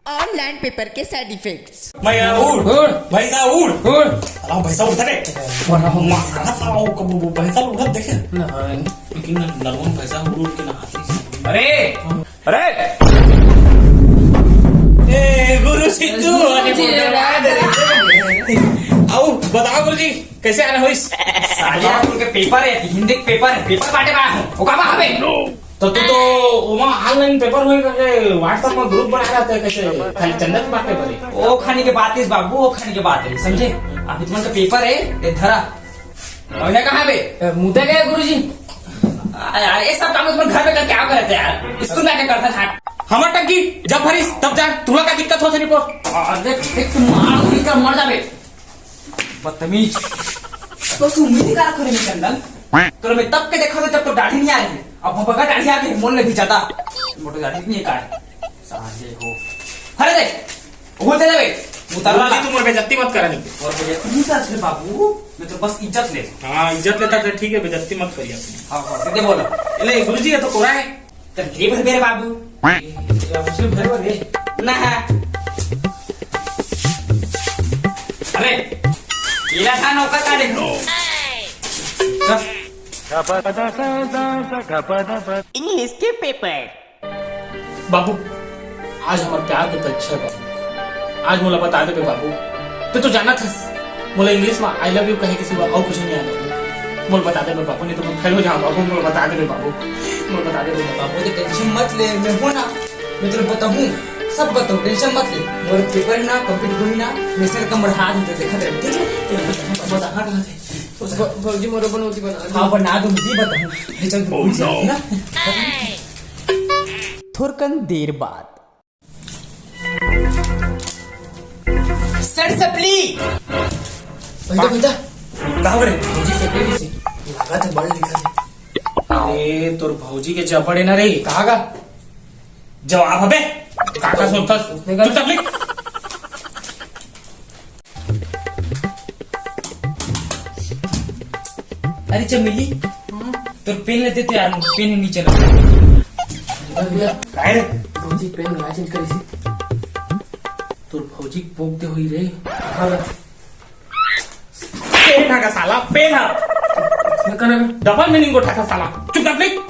Online paper के side effects. मैं उड़ भैंसा उड़ अलाउ भैंसा उड़ता रे मारा साला कब भैंसा उड़त देखे लेकिन नरवन भैंसा उड़ के ना आती। अरे अरे ए गुरु सिद्धू आओ बताओ गुरुजी कैसे आना हो इस सालिया के पेपर है, हिंदी के पेपर है, पेपर बांटे रहा हूं वो कहां हवे तो तू तो वहाँ ऑनलाइन पेपर हुई करके व्हाट्सएप में ग्रुप बना रहता है कैसे खाली चंदा की बात पेपर है ओ खाने के बात है इस बाबू, वो खाने के बात है समझे। अभी तुम्हारा पेपर है ये धरा और है कहां पे मुद्दा गया गुरुजी। यार ये सब काम तुम घर में करके क्या करते यार, स्कूल में क्या करता था हमार टंकी जब भरीस तब जा तुला का दिक्कत हो नहीं पर देख तुम मार हुई का मर जावे बदतमीज। तो तू उम्मीद करा करे में चंदन तो मैं तब के देखा था जब तो दाढ़ी नहीं आ रही है, अब बगा दाढ़ी आ गई मोल नहीं जाता मोटो दाढ़ी नहीं काट साले हो। अरे देख वो दे दे उतार वाला तुम बेइज्जती मत करा नहीं और बेइज्जती मत कर बाबू, मैं तो बस इज्जत ले। हाँ इज्जत लेता तो ठीक है बेइज्जती मत करिए अपनी। हां सीधे बोलो ले गुरुजी ये तो कोरा है तेरे घी भर मेरे बाबू मुझे भर भर रे ना है। अरे ये था नौका का देखो इंग्लिश के पेपर। बाबू आज हमारे प्यार की परीक्षा है बाबू, आज मोला बता दे बाबू तो जाना था मोला इंग्लिश में आई लव यू कहे के सिवा और कुछ नहीं आता। मोल बता दे बाबू नहीं तो मैं फेल हो जाऊँ बाबू। मोल बता दे बाबू, मोल बता दे बाबू। तो टेंशन मत ले, मैं हूं ना, मैं तेरे बताऊं सब बताऊं, टेंशन मत ले। मोर पेपर है ना कंप्लीट हुई ना, मैं से कम बढ़ा दूं देखा दे ठीक है। बता हां कहां से भौजी मोर बनौती बना हां बना दूं जी बताऊं चल भूल जाओ ना। थोरकन देर बाद सर सप्ली बेटा बेटा कहाँ रे भौजी से पेली से लगा था बड़ लिखा है। अरे तोर भौजी के जबड़े ना रे कहां का जवाब हबे काका सुनता चुपचाप लिख। अरे चमेली तो पेन लेते थे यार, पेन नीचे रख काय रे भौजी पेन लाइसेंस करी सी तोर भौजी पोकते हुई रे पेन है का साला पेन है मैं करना डबल मीनिंग उठा था साला चुपचाप लिख।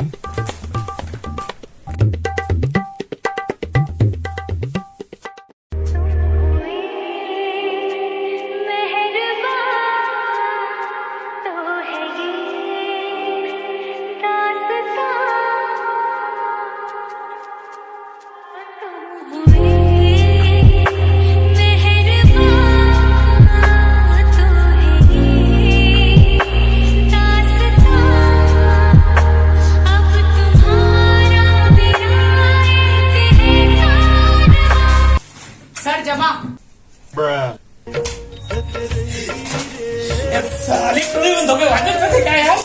साली तुझे बंदों के वाजत में क्या है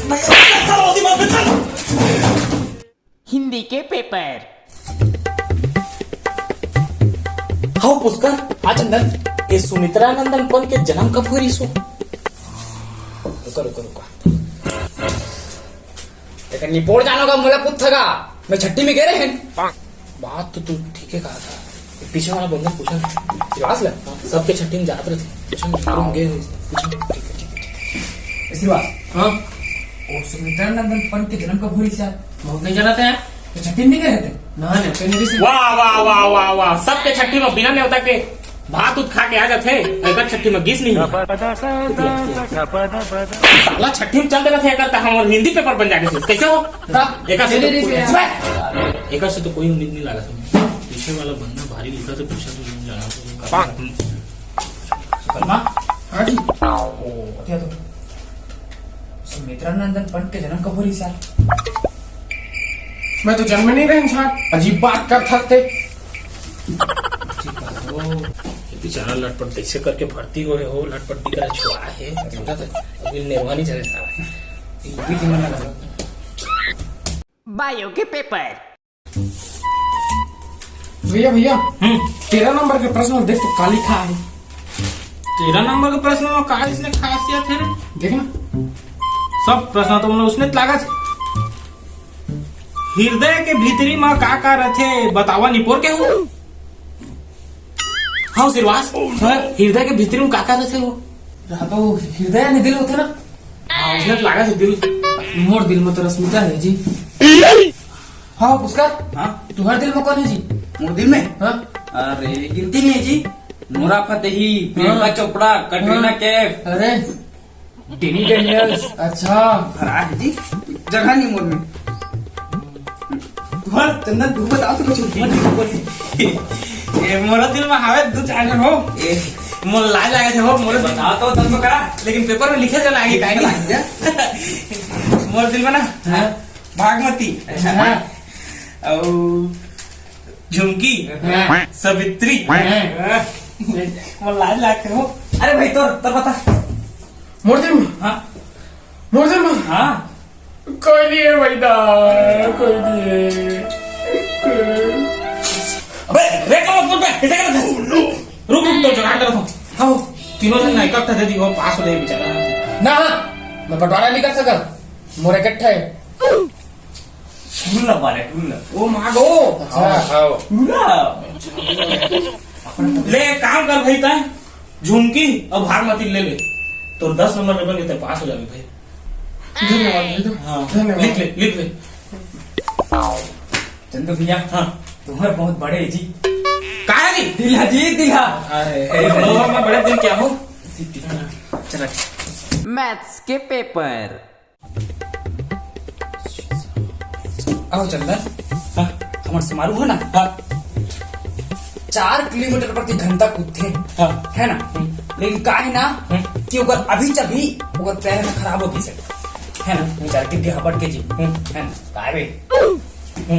मैं साला होती मत चल। हिंदी के पेपर। हाँ पुष्कर हाँ चंदन ये सुमित्रा नंदन पन के जन्म कब हुई सो रुको रुको रुको लेकिन निपोड़ जानो का मुला पुत्थगा मैं छट्टी में गए रहे हैं। बात तो तू ठीक है कहा था पीछे वाला बंदा पूछा श्रीवास ला सबके छट्टी में जाते रहे पूछा गए पूछा श्रीवास हाँ और सुमित्रा नंदन पन के जन्म कब हुई सर बहुत नहीं जानते हैं तो छट्टी में गए थे ना ना पहले भी वाह वाह वाह वाह वाह सबके छट्टी में बिना न्योता के भात उत खा के आ जाते अगर छट्टी में गीस नहीं साला छट्टी में चल देना था एक हम हिंदी पेपर बन जाने से कैसे हो एक से तो कोई उम्मीद नहीं लगा पीछे वाला बंदा भारी लिखा तो पूछा तो जाना सुमित्रा नंदन पंत के जन्म कब हुई सर? मैं तो जन्म नहीं रहे इंसान अजीब बात कर सकते। बेचारा लटपट कैसे करके भर्ती हुए हो लटपट्टी का छुआ है अभी निर्वाणी चले सारा बायो के पेपर। भैया भैया 13 नंबर के प्रश्न देख तो काली खा है। 13 नंबर के प्रश्न में का इसने खासियत है देखना सब प्रश्न तो उसने लागत हृदय के भीतरी में का रथे बतावा निपोर के हूँ हाँ सिरवास हृदय के भीतर में काका रहते वो हाँ तो हृदय ने दिल होते ना। हाँ उसने तो लगा से दिल मोर दिल में तो रश्मिता है जी। हाँ पुष्कर, हाँ तुम्हारे दिल में कौन है जी? मोर दिल में हाँ अरे गिनती नहीं है जी। Nora Fatehi, Priyanka Chopra, Katrina Kaif. अरे डेनी डेनियल्स अच्छा। भरा है जी, जगह नहीं मोर में। तुम्हारा चंदन तू बताओ तो कुछ मोरा दिल में हावे दो चार हो मोर लाज लगे थे हो मोरे बताओ तो तब तो करा। लेकिन पेपर में लिखे चला आगे काहे मोर दिल में ना हाँ भागमती हाँ और झुमकी हाँ। सवित्री हाँ। मोर लाज लगते हो अरे भाई तो बता। मोर दिल में, हाँ मोर दिल में हाँ कोई नहीं है भैया, कोई नहीं है। अबे रे करो बोल बे कैसे करत है रुक तो जुगाड़ करत हूं हाँ तीनों जन इकट्ठा दे दी वो पास हो जाए बेचारा ना मैं बंटवारा नहीं कर सका, मोर इकट्ठा है। ढूंढ बारे ढूंढ। ओ मागो अच्छा हाँ ले एक काम कर भाई तय झुमकी और भागमती ले ले तो 10 नंबर में बन गए पास हो जाएगी भाई धन्यवाद भैया। हाँ धन्यवाद। लिख ले चंदू भैया हाँ तुम्हारे बहुत बड़े है जी। कहा जी दिला जी दिला। मैं बड़े दिन क्या हूँ चला मैथ्स के पेपर। आओ चंदन, हाँ हमारे समारोह है ना, हाँ 4 किलोमीटर प्रति घंटा कूदते हाँ है ना। लेकिन का है ना कि अगर अभी जभी अगर पैर में खराब हो गई है ना, बेचारा गिर के हपट के जी है ना का बे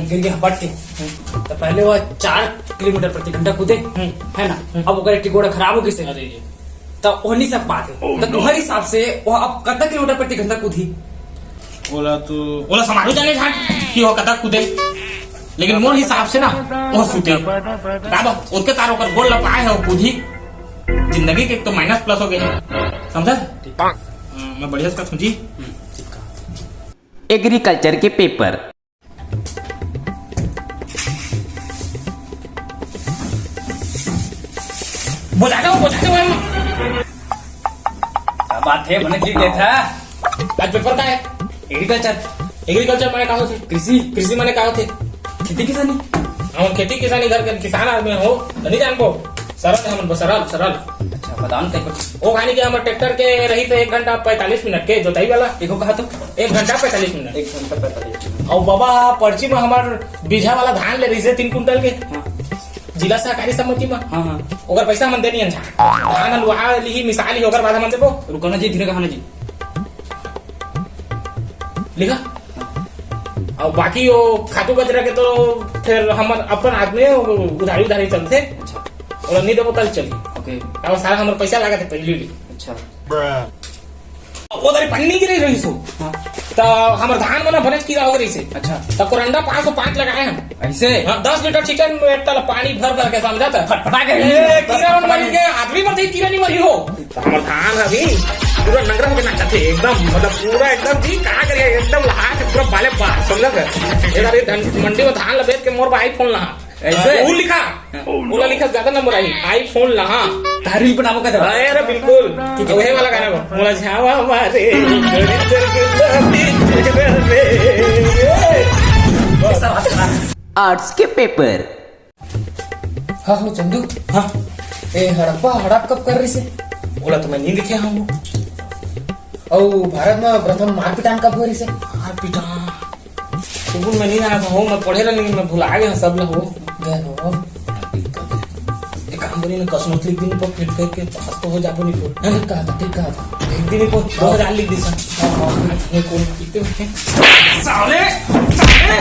गिर के हपट के तो पहले वो 4 किलोमीटर प्रति घंटा कूदे है ना। अब अगर टिकोड़ा खराब हो गई अरे ये तो वो नहीं सब बात है। तो तुम्हारे हिसाब से वो अब कितना किलोमीटर प्रति घंटा कूदी? बोला समारोह जाने झाट कि वो कदा कूदे लेकिन मोर हिसाब से ना वो सूते बाबा उसके तारों पर गोल लपाए है वो कूदी जिंदगी के एक तो माइनस प्लस हो गए हैं समझा मैं बढ़िया से समझी एग्रीकल्चर के पेपर। बुझाते हो क्या बात है बने जीत गया था। आज पेपर का है एग्रीकल्चर मैंने कहा थे कृषि मैंने कहा थे खेती किसानी। हम खेती किसानी घर के किसान आदमी हो तो नहीं जान को सरल है हम सरल सरल अच्छा बताओ ना कुछ। वो खाने के हमारे ट्रैक्टर के रही थे 1 घंटा 45 मिनट के जोताई वाला देखो कहा तो 1 घंटा 45 मिनट 1 घंटा 45 मिनट। और बाबा पर्ची में हमार बीघा वाला धान ले रही से 3 कुंटल के हाँ जिला सहकारी समिति में हाँ हाँ ओकर पैसा हम देनी है धान लुहा ली मिसाल ही ओकर बाद हम देबो रुको ना जी धीरे कहा ना जी। लिखा और बाकी वो खातू बजरा के तो फिर हम अपन आदमी उधारी चलते अच्छा और नहीं देबो तल चली ओके और सारा हमारे पैसा लगा थे पहले ली अच्छा उधर पन्नी गिरी रही सो हाँ तो हमारे धान में ना भनस कीड़ा हो गई से अच्छा तो कोरंडा 505 लगाए हम ऐसे 10 लीटर चिकन में एक तल पानी भर के समझा था फटफटा के कीड़ा मरी के आदमी मरते कीड़ा नहीं मरी हो तो हमारे धान अभी पूरा नंगरा होके नाचा थे एकदम मतलब पूरा एकदम जी कहा करिए एकदम लहा थे पूरा बाले बाल समझा मंडी में धान लपेट के मोर आईफोन लहा ऐसे? वो लिखा बोला लिखा ज्यादा नंबर आई आईफोन लहा तारीफ बनावो का जवाब। अरे बिल्कुल वही वाला गाना को मोला झावा मारे आर्ट्स के पेपर। हाँ हाँ चंदू, हाँ ए हड़प्पा हड़प कब कर रही से? बोला तो मैं नहीं लिखे हूँ और भारत में प्रथम मारपीटान कब हो रही से? पिटा स्कूल में नहीं आया था हो मैं पढ़े रहा मैं भुला गया सब लोग हो गए हो एक काम करिए ना कसमत लिख दिन पर फिर के पास तो हो जाबो नहीं को ठीक कहा था, ठीक कहा था। एक दिन को 2000 लिख दी सर ये कौन लिखते हैं साले साले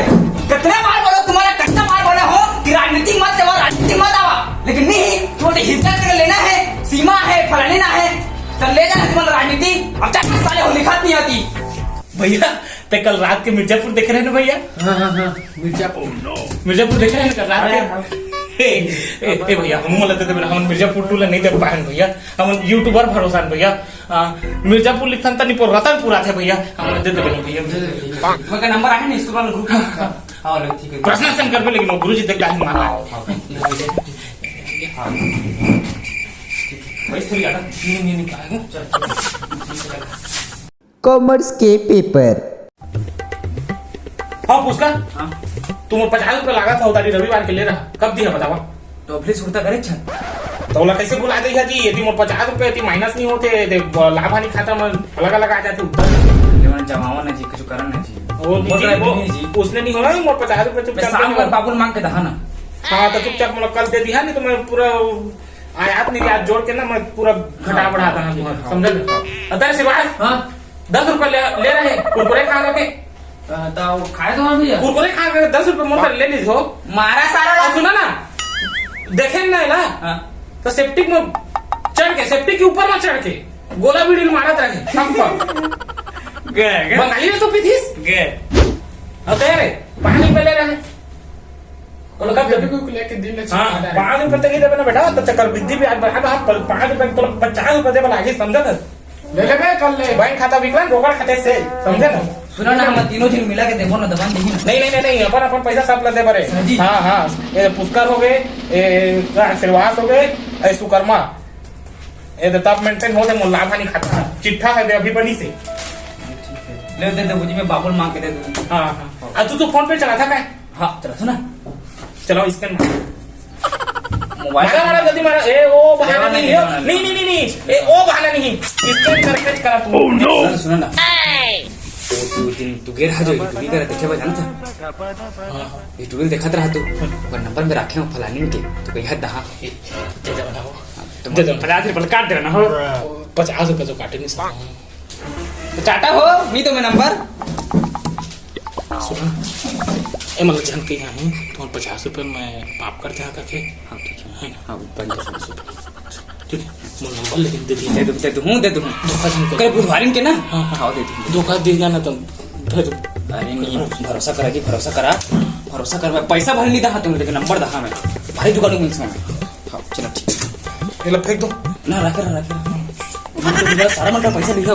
कितने बार बोलो तुम्हारा कितना बार बोला हो कि राजनीति मत जाओ राजनीति मत आवा, लेकिन नहीं थोड़ी हिम्मत कर लेना है सीमा है फलाने ना है तो ले जाना तुम्हारा राजनीति। अब तक साले हो लिखत नहीं आती भैया ते कल रात के मिर्जापुर देख रहे हैं ना भैया हाँ हाँ हाँ मिर्जापुर देख रहे हैं ना कल रात के ए भैया हम बोलते थे हम मिर्जापुर टूला नहीं देख पाए भैया हम यूट्यूबर भरोसा भैया मिर्जापुर लिखन तनी पर रतनपुरा थे भैया हम दे देबे भैया तुम्हारा नंबर है ना इसको वाला ग्रुप। हां ठीक है प्रश्न सेंड कर पे लेकिन वो गुरुजी देख के मारना हाँ पैसे थोड़ी ज्यादा नहीं कहा चल कॉमर्स के पेपर। हाँ पुष्कर, हाँ तुम 50 रुपये लगा था उतारी रविवार के ले रहा, कब दिया बतावा? तो अपने सुरता करे छन तो बोला कैसे बुला देगा जी? यदि मोर 50 रुपये यदि माइनस नहीं होते लाभ हानि खाता में अलग अलग आ जाते उत्तर। लेवन जमावा ना जी कुछ करन ना जी वो जी उसने नहीं होना मोर 50 रुपये मैं चुपचाप शाम देने को बाबू मांग के दहा ना हाँ तो चुपचाप मतलब कल दे दिया नहीं तो मैं पूरा आयात निर्यात जोड़ के ना मैं पूरा घटा बढ़ाता ना, समझ अतर शिवाज हाँ 10 रुपये ले रहे कुरकुरे खा करके, तो खाए तो हाँ भैया। कुरकुरे खा करके 10 रुपये मोटर ले लीजिए हो। मारा सारा और सुना ना, देखे ना हाँ तो सेप्टिक में चढ़ के सेप्टिक के ऊपर में चढ़ के गोला बीड़ी मारत रहे सब पर गए बंगाली में तो पीथीस गए अब कह रहे 5 रुपये ले रहे और कब जब भी लेके दिन में हाँ 5 रुपये तक ही देवे ना बेटा तो चक्कर वृद्धि भी आज बढ़ा 5 रुपये तो 50 रुपये देवे लागे, समझे ना? ले ले कल ले बैंक खाता विकलन रोकड़ खाते से, समझे ना? सुना ना हम तीनों दिन मिला के देखो ना दबान देखी ना नहीं अपन पैसा सब लदे पड़े। जी। हाँ ये पुष्कर हो गए, श्रीवास हो गए, सुकर्मा ये तब मेंटेन हो गए लाभ हानि खाता चिट्ठा है अभी बनी से। ले दे मुझे मैं बाबुल मांग के दे दूँ। हाँ तू तो फोन पे चला था क्या? हाँ चला सुना चलो स्कैन मोबाइल मारा जल्दी मारा। ए ओ बहाना नहीं है, नहीं ए ओ बहाना नहीं, स्कैन करके करा तू। सुना ना तो तू गेर हा जो टूल कर देखे बजा था ये टूल देखत रहा तू पर नंबर में रखे हूं फलानी के तो कहीं हद दहा दे दो 50 रुपये काट देना हो, 50 रुपये तो काटे नहीं सकते। तो टाटा हो मी तो मैं नंबर सुना ए मतलब जान के यहाँ हूँ तो 50 रुपये मैं पाप करते हैं करके। हाँ ठीक है ना? हाँ 50 ठीक है मोर नंबर लेकिन दे दिया दे दे धोखा जिनको कल बुधवार के ना हाँ, हाँ। हाँ दे दूँ धोखा दे जाना तो फिर अरे नहीं भरोसा करा जी भरोसा कर मैं पैसा भर नहीं दहा तुम लेकिन नंबर दहा मैं भाई दुकान में हाँ चलो ठीक ये लो फेंक दो ना रखे सारा मतलब पैसा लिखा